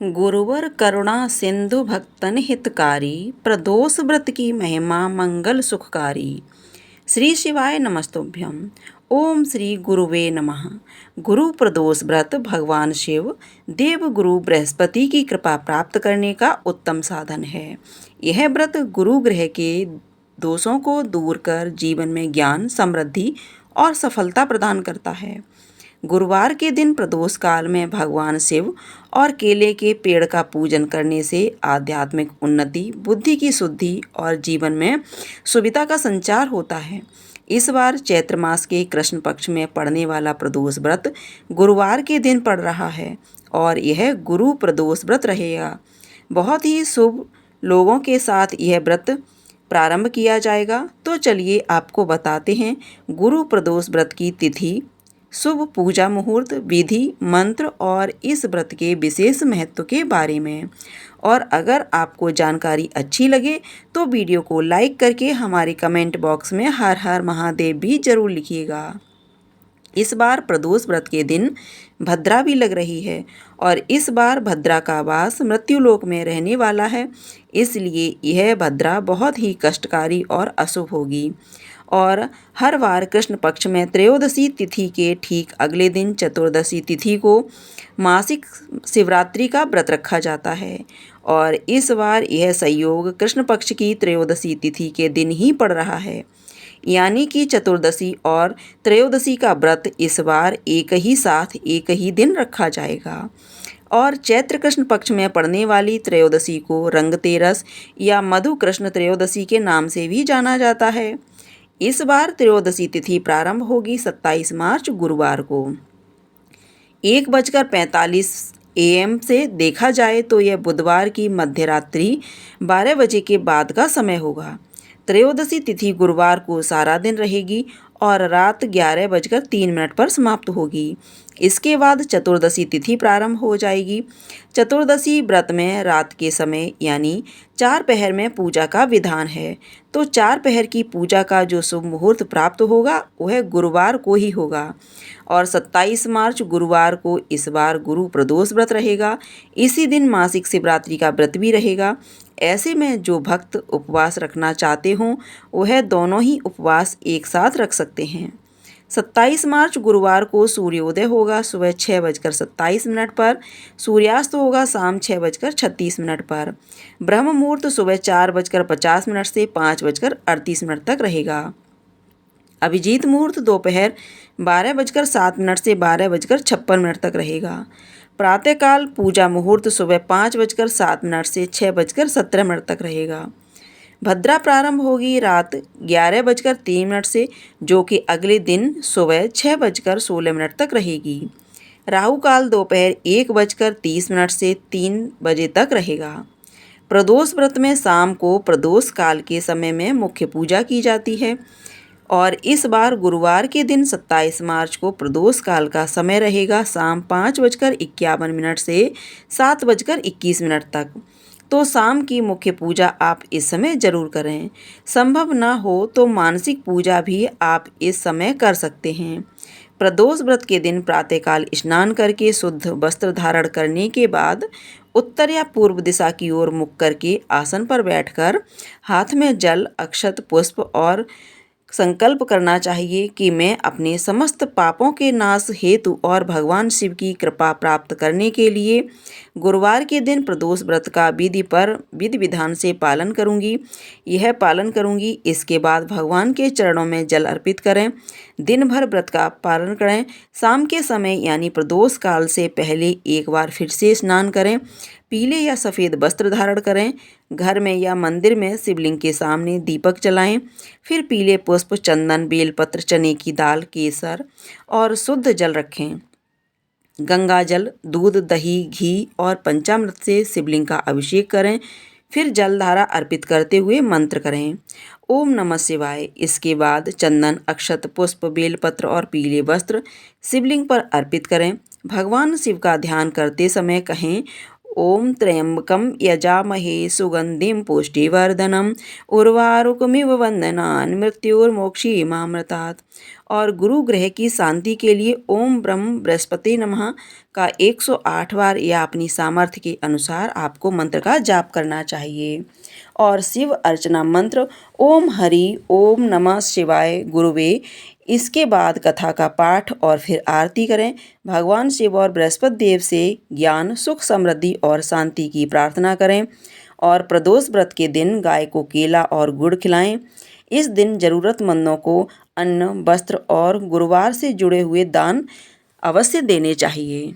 गुरुवर करुणा सिंधु भक्तन हितकारी, प्रदोष व्रत की महिमा मंगल सुखकारी। श्री शिवाय नमस्तुभ्यम। ओम श्री गुरुवे नमः। गुरु प्रदोष व्रत भगवान शिव देव गुरु बृहस्पति की कृपा प्राप्त करने का उत्तम साधन है। यह व्रत गुरु ग्रह के दोषों को दूर कर जीवन में ज्ञान, समृद्धि और सफलता प्रदान करता है। गुरुवार के दिन प्रदोष काल में भगवान शिव और केले के पेड़ का पूजन करने से आध्यात्मिक उन्नति, बुद्धि की शुद्धि और जीवन में सुविधा का संचार होता है। इस बार चैत्र मास के कृष्ण पक्ष में पड़ने वाला प्रदोष व्रत गुरुवार के दिन पड़ रहा है और यह गुरु प्रदोष व्रत रहेगा। बहुत ही शुभ लोगों के साथ यह व्रत प्रारंभ किया जाएगा। तो चलिए आपको बताते हैं गुरु प्रदोष व्रत की तिथि, शुभ पूजा मुहूर्त, विधि, मंत्र और इस व्रत के विशेष महत्व के बारे में। और अगर आपको जानकारी अच्छी लगे तो वीडियो को लाइक करके हमारे कमेंट बॉक्स में हर हर महादेव भी जरूर लिखिएगा। इस बार प्रदोष व्रत के दिन भद्रा भी लग रही है और इस बार भद्रा का वास मृत्युलोक में रहने वाला है, इसलिए यह भद्रा बहुत ही कष्टकारी और अशुभ होगी। और हर बार कृष्ण पक्ष में त्रयोदशी तिथि के ठीक अगले दिन चतुर्दशी तिथि को मासिक शिवरात्रि का व्रत रखा जाता है और इस बार यह संयोग कृष्ण पक्ष की त्रयोदशी तिथि के दिन ही पड़ रहा है, यानी कि चतुर्दशी और त्रयोदशी का व्रत इस बार एक ही साथ एक ही दिन रखा जाएगा। और चैत्र कृष्ण पक्ष में पड़ने वाली त्रयोदशी को रंगतेरस या मधु कृष्ण त्रयोदशी के नाम से भी जाना जाता है। इस बार त्रयोदशी तिथि प्रारंभ होगी 27 मार्च गुरुवार को 1:45 AM से। देखा जाए तो यह बुधवार की मध्यरात्रि 12 बजे के बाद का समय होगा। त्रयोदशी तिथि गुरुवार को सारा दिन रहेगी और रात 11:03 पर समाप्त होगी। इसके बाद चतुर्दशी तिथि प्रारंभ हो जाएगी। चतुर्दशी व्रत में रात के समय यानी 4 पहर में पूजा का विधान है, तो 4 पहर की पूजा का जो शुभ मुहूर्त प्राप्त होगा वह गुरुवार को ही होगा। और 27 मार्च गुरुवार को इस बार गुरु प्रदोष व्रत रहेगा। इसी दिन मासिक शिवरात्रि का व्रत भी रहेगा। ऐसे में जो भक्त उपवास रखना चाहते हों वह दोनों ही उपवास एक साथ रख सकते हैं। 27 मार्च गुरुवार को सूर्योदय होगा सुबह 6:27 पर, सूर्यास्त होगा शाम 6:36 पर। ब्रह्म मुहूर्त सुबह 4:50 से 5:38 तक रहेगा। अभिजीत मुहूर्त दोपहर 12:07 से 12:56 तक रहेगा। प्रातःकाल पूजा मुहूर्त सुबह 5:07 से 6:17 तक रहेगा। भद्रा प्रारंभ होगी रात 11:03 से, जो कि अगले दिन सुबह 6:16 तक रहेगी। राहु काल दोपहर 1:30 से 3 बजे तक रहेगा। प्रदोष व्रत में शाम को प्रदोष काल के समय में मुख्य पूजा की जाती है और इस बार गुरुवार के दिन 27 मार्च को प्रदोष काल का समय रहेगा शाम 5:51 से 7:21 तक। तो शाम की मुख्य पूजा आप इस समय जरूर करें। संभव न हो तो मानसिक पूजा भी आप इस समय कर सकते हैं। प्रदोष व्रत के दिन प्रातःकाल स्नान करके शुद्ध वस्त्र धारण करने के बाद उत्तर या पूर्व दिशा की ओर मुख करके आसन पर बैठकर हाथ में जल, अक्षत, पुष्प और संकल्प करना चाहिए कि मैं अपने समस्त पापों के नाश हेतु और भगवान शिव की कृपा प्राप्त करने के लिए गुरुवार के दिन प्रदोष व्रत का विधि विधान से पालन करूंगी। इसके बाद भगवान के चरणों में जल अर्पित करें। दिन भर व्रत का पालन करें। शाम के समय यानी प्रदोष काल से पहले एक बार फिर से स्नान करें। पीले या सफ़ेद वस्त्र धारण करें। घर में या मंदिर में शिवलिंग के सामने दीपक जलाएं। फिर पीले पुष्प, चंदन, बेलपत्र, चने की दाल, केसर और शुद्ध जल रखें। गंगा जल, दूध, दही, घी और पंचामृत से शिवलिंग का अभिषेक करें। फिर जलधारा अर्पित करते हुए मंत्र करें, ओम नमः शिवाय। इसके बाद चंदन, अक्षत, पुष्प, बेलपत्र और पीले वस्त्र शिवलिंग पर अर्पित करें। भगवान शिव का ध्यान करते समय कहें, ओम त्र्यंबकम यजामहे सुगंधिम पुष्टिवर्धनम उर्वारुकमिव वंदनान् मृत्युर्मोक्षीमामृतात्। और गुरु ग्रह की शांति के लिए ओम ब्रह्म बृहस्पति नमः का 108 बार या अपनी सामर्थ्य के अनुसार आपको मंत्र का जाप करना चाहिए। और शिव अर्चना मंत्र ओम हरि ओम नमः शिवाय गुरुवे, इसके बाद कथा का पाठ और फिर आरती करें। भगवान शिव और बृहस्पति देव से ज्ञान, सुख, समृद्धि और शांति की प्रार्थना करें। और प्रदोष व्रत के दिन गाय को केला और गुड़ खिलाएं। इस दिन ज़रूरतमंदों को अन्न, वस्त्र और गुरुवार से जुड़े हुए दान अवश्य देने चाहिए।